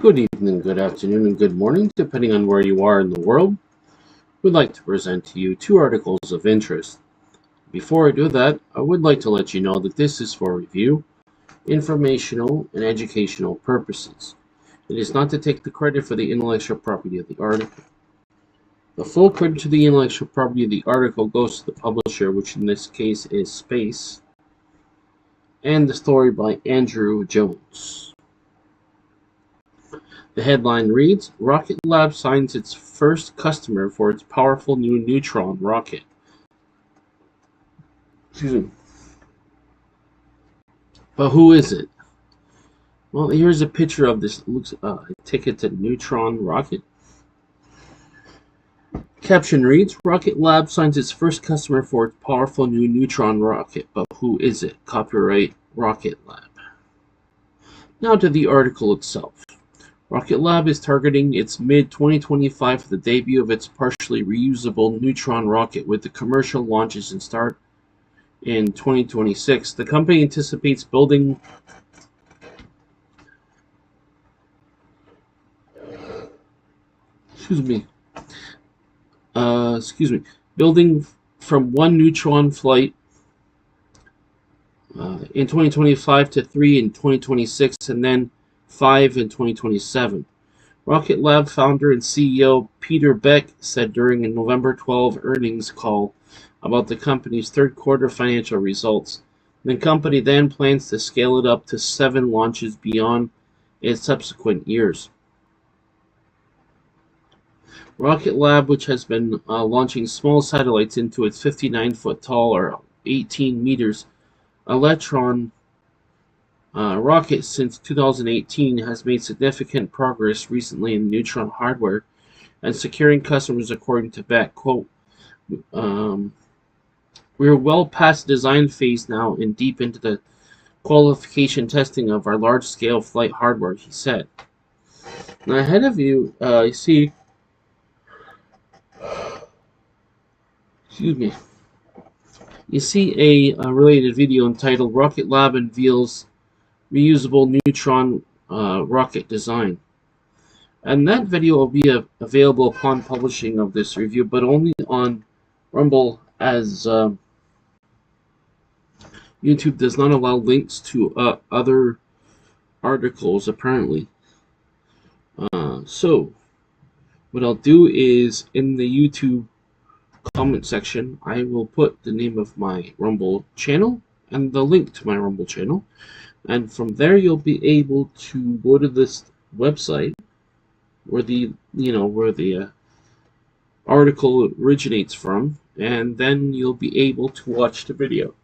Good evening, good afternoon, and good morning, depending on where you are in the world. We'd like to present to you two articles of interest. Before I do that, I would like to let you know that this is for review, informational, and educational purposes. It is not to take the credit for the intellectual property of the article. The full credit to the intellectual property of the article goes to the publisher, which in this case is Space, and the story by Andrew Jones. The headline reads, Rocket Lab signs its first customer for its powerful new Neutron rocket. Excuse me. But who is it? Well, here's a picture of this. It looks a ticket to Neutron rocket. Caption reads, Rocket Lab signs its first customer for its powerful new Neutron rocket. But who is it? Copyright Rocket Lab. Now to the article itself. Rocket Lab is targeting its mid-2025 for the debut of its partially reusable Neutron rocket, with the commercial launches and start in 2026. The company anticipates building building from one Neutron flight in 2025 to 3 in 2026, and then 5 in 2027. Rocket Lab founder and CEO Peter Beck said during a November 12 earnings call about the company's third quarter financial results. The company then plans to scale it up to 7 launches beyond its subsequent years. Rocket Lab, which has been launching small satellites into its 59-foot tall or 18 meters Neutron rocket since 2018, has made significant progress recently in Neutron hardware and securing customers, according to Beck. Quote, we're well past the design phase now and deep into the qualification testing of our large-scale flight hardware, he said. Now ahead of you, you see, a related video entitled Rocket Lab Unveils Reusable Neutron Rocket Design. And that video will be available upon publishing of this review, but only on Rumble, as YouTube does not allow links to other articles, apparently. So, what I'll do is, in the YouTube comment section, I will put the name of my Rumble channel and the link to my Rumble channel. And from there, you'll be able to go to this website where the article originates from, and then you'll be able to watch the video.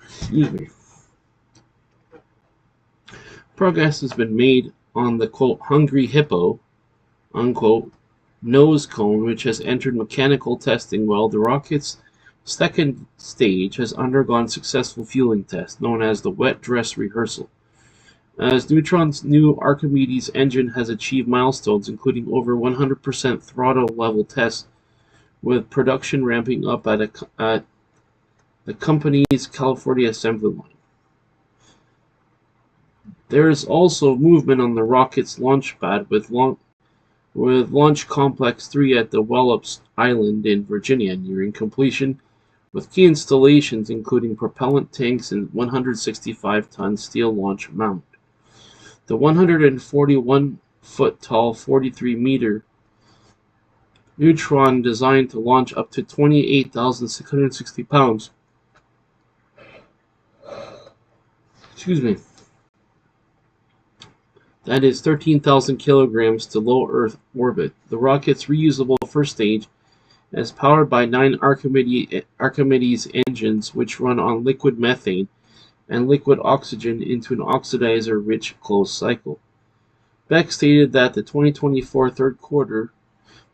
Excuse me. Progress has been made on the quote hungry hippo unquote nose cone, which has entered mechanical testing, while the rocket's second stage has undergone successful fueling tests, known as the wet dress rehearsal. As Neutron's new Archimedes engine has achieved milestones, including over 100% throttle level tests, with production ramping up at the company's California assembly line. There is also movement on the rocket's launch pad, with Launch Complex 3 at the Wallops Island in Virginia nearing completion, with key installations including propellant tanks and 165-ton steel launch mount. The 141-foot-tall, 43-meter Neutron, designed to launch up to 28,660 pounds. That is 13,000 kilograms to low Earth orbit. The rocket's reusable first stage is powered by 9 Archimedes engines, which run on liquid methane and liquid oxygen into an oxidizer-rich closed cycle. Beck stated that the 2024 third quarter,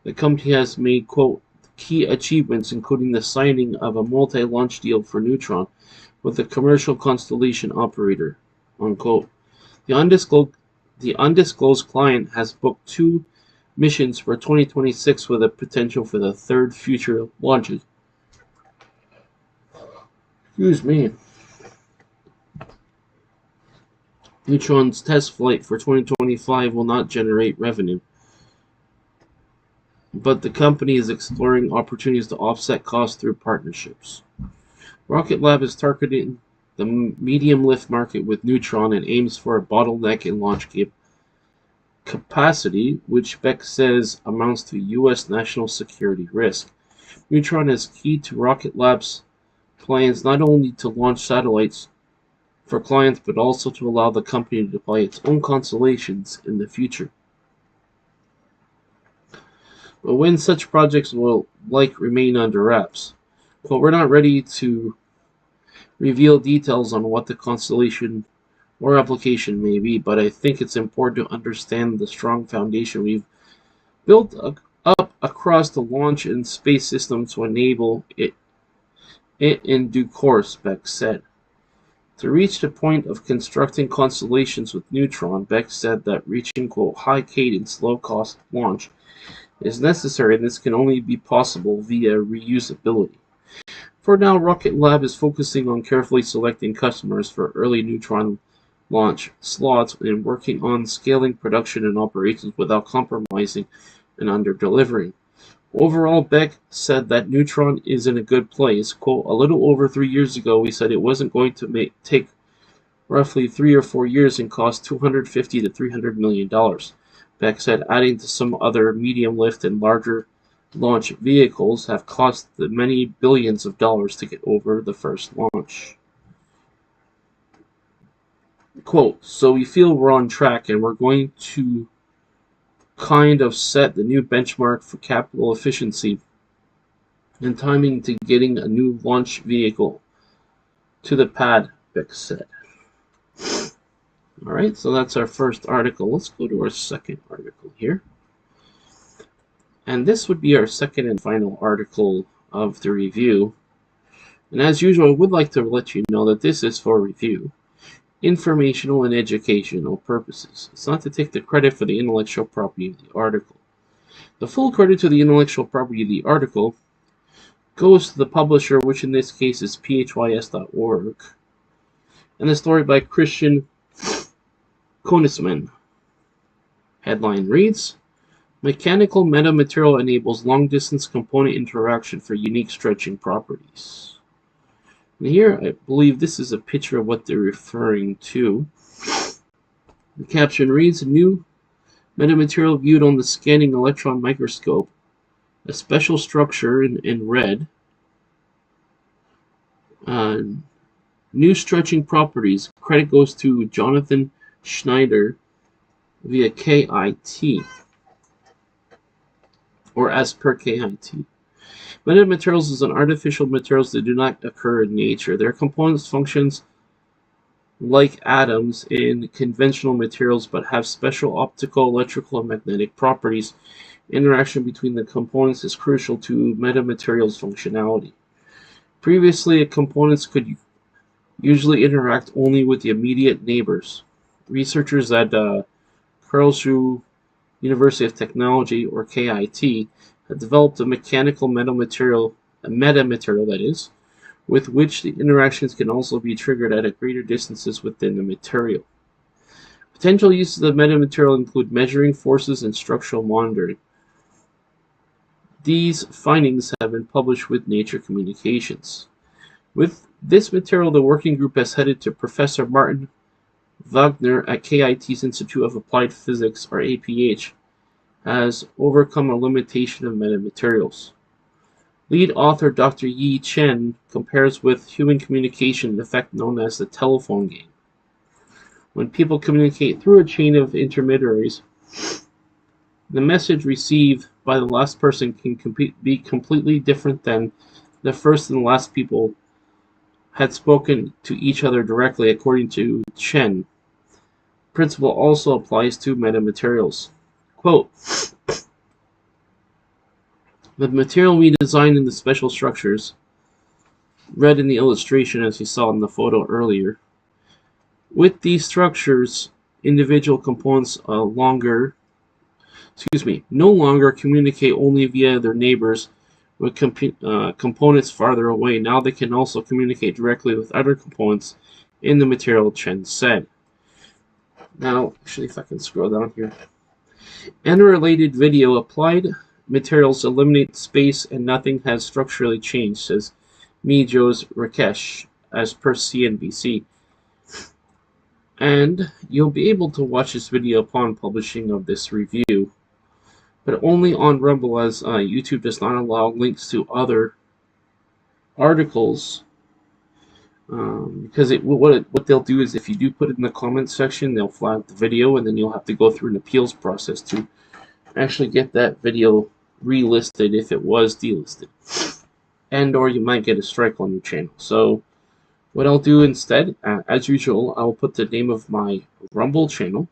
the company has made, quote, key achievements, including the signing of a multi-launch deal for Neutron with a commercial constellation operator, unquote. The undisclosed client has booked 2 missions for 2026 with a potential for the third future launches. Excuse me. Neutron's test flight for 2025 will not generate revenue, but the company is exploring opportunities to offset costs through partnerships. Rocket Lab is targeting the medium lift market with Neutron and aims for a bottleneck in launch capacity, which Beck says amounts to U.S. national security risk. Neutron is key to Rocket Lab's plans not only to launch satellites for clients, but also to allow the company to deploy its own constellations in the future. But when such projects will remain under wraps. But we're not ready to reveal details on what the constellation or application may be, but I think it's important to understand the strong foundation we've built up across the launch and space system to enable it in due course, Beck said. To reach the point of constructing constellations with Neutron, Beck said that reaching, quote, high cadence, low cost launch is necessary, and this can only be possible via reusability. For now, Rocket Lab is focusing on carefully selecting customers for early Neutron launch slots and working on scaling production and operations without compromising and under-delivering. Overall, Beck said that Neutron is in a good place. Quote, a little over 3 years ago, we said it wasn't going to take roughly 3 or 4 years and cost $250 to $300 million. Beck said, adding to some other medium lift and larger launch vehicles have cost the many billions of dollars to get over the first launch. Quote, so we feel we're on track and we're going to kind of set the new benchmark for capital efficiency and timing to getting a new launch vehicle to the pad, Beck said. Alright, so that's our first article. Let's go to our second article here. And this would be our second and final article of the review. And as usual, I would like to let you know that this is for review, informational and educational purposes. It's not to take the credit for the intellectual property of the article. The full credit to the intellectual property of the article goes to the publisher, which in this case is phys.org, and the story by Christian Konisman. Headline reads, Mechanical metamaterial enables long-distance component interaction for unique stretching properties. And here, I believe this is a picture of what they're referring to. The caption reads, new metamaterial viewed on the scanning electron microscope, a special structure in red, new stretching properties. Credit goes to Jonathan Schneider via KIT, or as per KIT. Metamaterials is an artificial materials that do not occur in nature. Their components functions like atoms in conventional materials but have special optical, electrical, and magnetic properties. Interaction between the components is crucial to metamaterials functionality. Previously, components could usually interact only with the immediate neighbors. Researchers at Karlsruhe University of Technology, or KIT, have developed a mechanical metamaterial that is, with which the interactions can also be triggered at greater distances within the material. Potential uses of the metamaterial include measuring forces and structural monitoring. These findings have been published with Nature Communications. With this material, the working group has headed to Professor Martin Wagner at KIT's Institute of Applied Physics, or APH, has overcome a limitation of metamaterials. Lead author Dr. Yi Chen compares with human communication an effect known as the telephone game. When people communicate through a chain of intermediaries, the message received by the last person can be completely different than the first and last people had spoken to each other directly, according to Chen. The principle also applies to metamaterials. Quote, the material we design in the special structures, read in the illustration as you saw in the photo earlier, with these structures, individual components no longer communicate only via their neighbors with components farther away. Now they can also communicate directly with other components in the material, Chen said. Now, actually, if I can scroll down here. And a related video, applied materials eliminate space and nothing has structurally changed, says Mijos Rakesh, as per CNBC. And you'll be able to watch this video upon publishing of this review, but only on Rumble, as YouTube does not allow links to other articles. Because what they'll do is, if you do put it in the comments section, they'll flag the video, and then you'll have to go through an appeals process to actually get that video relisted if it was delisted, and or you might get a strike on your channel. So what I'll do instead, as usual, I'll put the name of my Rumble channel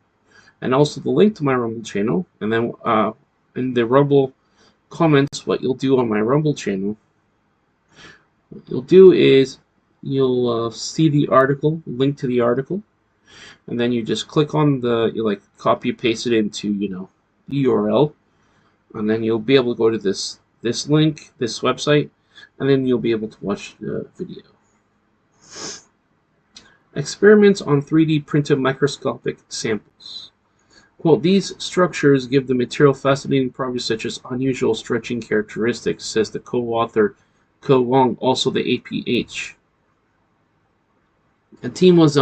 and also the link to my Rumble channel, and then in the Rumble comments, what you'll do on my Rumble channel, what you'll do is you'll see the article, link to the article, and then you just click on you copy paste it into the URL, and then you'll be able to go to this link, this website, and then you'll be able to watch the video. Experiments on 3D printed microscopic samples. Quote, these structures give the material fascinating properties such as unusual stretching characteristics, says the co-author Ko Wong, also the APH. The team was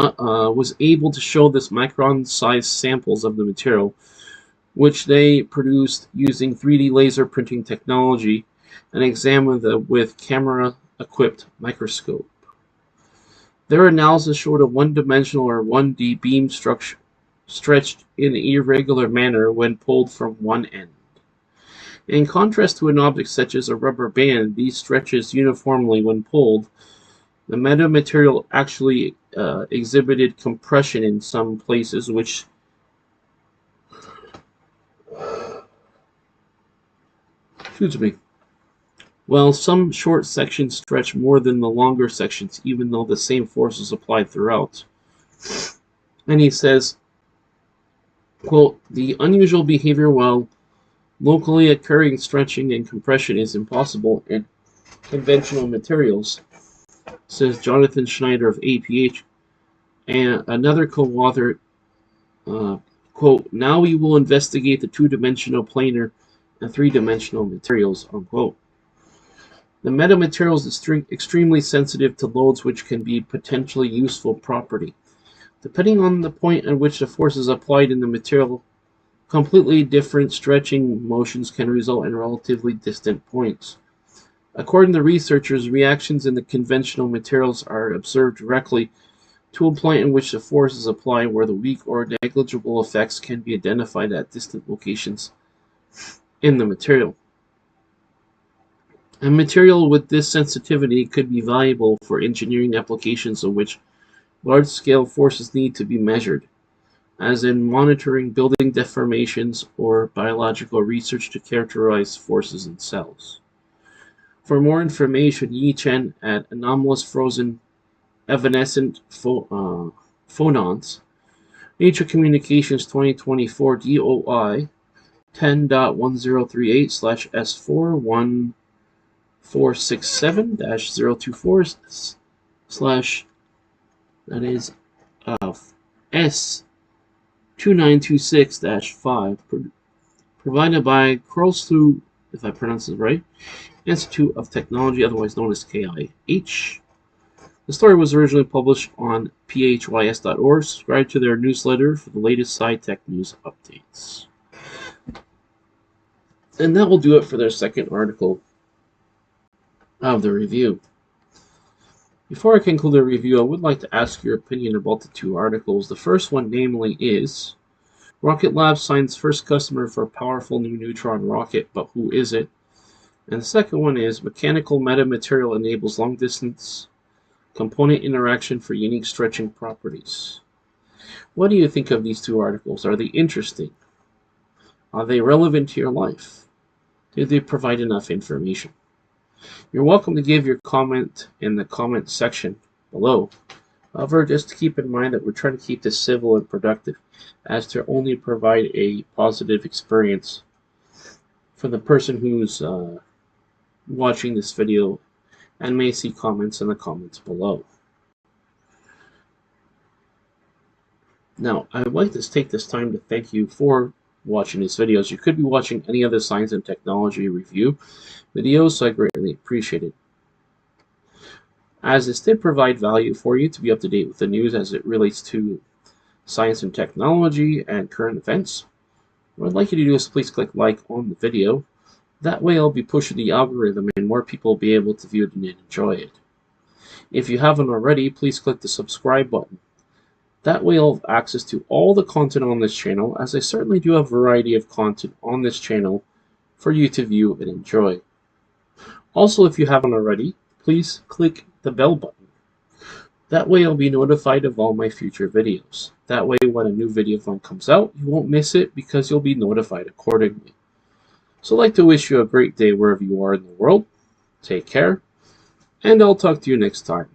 able to show this micron-sized samples of the material, which they produced using 3D laser printing technology, and examined them with camera-equipped microscope. Their analysis showed a one-dimensional or 1D beam structure stretched in an irregular manner when pulled from one end. In contrast to an object such as a rubber band, these stretches uniformly when pulled. The metamaterial actually exhibited compression in some places, which while some short sections stretch more than the longer sections, even though the same force is applied throughout. And he says, quote, the unusual behavior while locally occurring stretching and compression is impossible in conventional materials, says Jonathan Schneider of APH, and another co-author, quote, now we will investigate the two-dimensional planar and three-dimensional materials, unquote. The metamaterial is extremely sensitive to loads, which can be potentially useful property. Depending on the point at which the force is applied in the material, completely different stretching motions can result in relatively distant points. According to researchers, reactions in the conventional materials are observed directly to a point in which the force is applied, where the weak or negligible effects can be identified at distant locations in the material. A material with this sensitivity could be valuable for engineering applications in which large-scale forces need to be measured, as in monitoring building deformations or biological research to characterize forces in cells. For more information, Yi Chen at Anomalous Frozen Evanescent Phonons, Nature Communications 2024 DOI 10.103.8/S41467-024/ that is S2926-5, provided by Karlsruhe, if I pronounce it right, Institute of Technology, otherwise known as KIH. The story was originally published on phys.org. Subscribe to their newsletter for the latest sci-tech news updates. And that will do it for their second article of the review. Before I conclude the review, I would like to ask your opinion about the two articles. The first one, namely, is Rocket Lab signs first customer for a powerful new Neutron rocket, but who is it? And the second one is mechanical metamaterial enables long-distance component interaction for unique stretching properties. What do you think of these two articles? Are they interesting? Are they relevant to your life? Do they provide enough information? You're welcome to give your comment in the comment section below. However, just keep in mind that we're trying to keep this civil and productive, as to only provide a positive experience for the person who's watching this video and may see comments in the comments below. Now, I would like to take this time to thank you for watching these videos. You could be watching any other science and technology review videos, so I greatly appreciate it. As this did provide value for you to be up to date with the news as it relates to science and technology and current events, what I'd like you to do is please click like on the video. That way I'll be pushing the algorithm and more people will be able to view it and enjoy it. If you haven't already, please click the subscribe button. That way I'll have access to all the content on this channel, as I certainly do have a variety of content on this channel for you to view and enjoy. Also, if you haven't already, please click the bell button. That way I'll be notified of all my future videos. That way when a new video comes out, you won't miss it because you'll be notified accordingly. So I'd like to wish you a great day wherever you are in the world. Take care, and I'll talk to you next time.